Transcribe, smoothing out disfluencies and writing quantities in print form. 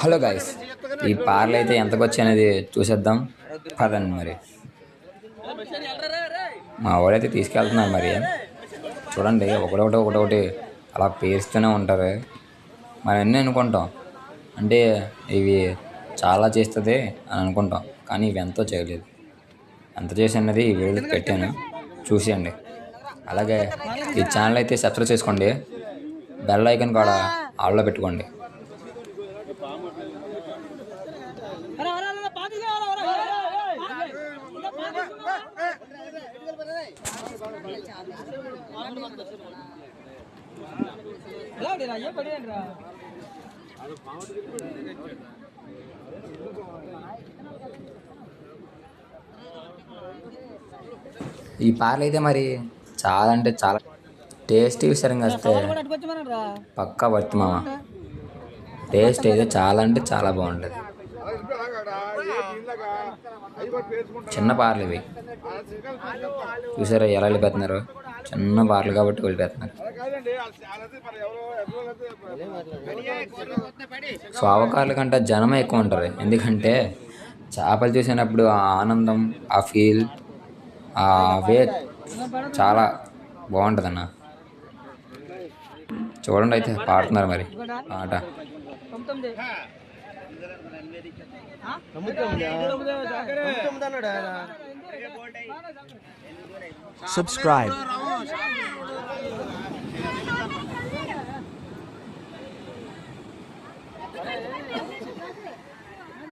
Hello guys, ఈ పార్లు అయితే ఎంతకు వచ్చి అనేది చూసేద్దాం పదండి. మరి మా వాడైతే తీసుకెళ్తున్నారు. మరి చూడండి, ఒకటొకటి అలా పేరుస్తూనే ఉంటారు. మరి అన్నీ అనుకుంటాం అంటే ఇవి చాలా చేస్తుంది అని అనుకుంటాం, కానీ ఇవి ఎంతో చేయలేదు. ఎంత చేసి అన్నది ఈ వీడియోకి పెట్టాను, చూసేయండి. అలాగే ఈ ఛానల్ అయితే సబ్స్క్రైబ్ చేసుకోండి, బెల్ ఐకాన్ కూడా ఆల్లో పెట్టుకోండి. ఈ పార్లు అయితే మరి చాలా అంటే చాలా టేస్టీ విషయంగా వస్తే పక్కా వర్త్ మామ. టేస్ట్ అయితే చాలా అంటే చాలా బాగుంటుంది. చిన్న పార్లు ఇవి చూసారా ఎలా వెళ్ళిపోతున్నారు. చిన్న పార్లు కాబట్టి వెళ్ళిపోతున్నారు. స్వావకార్ల కంటే జనమే ఎక్కువ ఉంటారు. ఎందుకంటే చేపలు చూసినప్పుడు ఆ ఆనందం, ఆ ఫీల్, ఆ వే చాలా బాగుంటుంది అన్న. చూడండి, అయితే పాడుతున్నారు మరి పాట. Subscribe.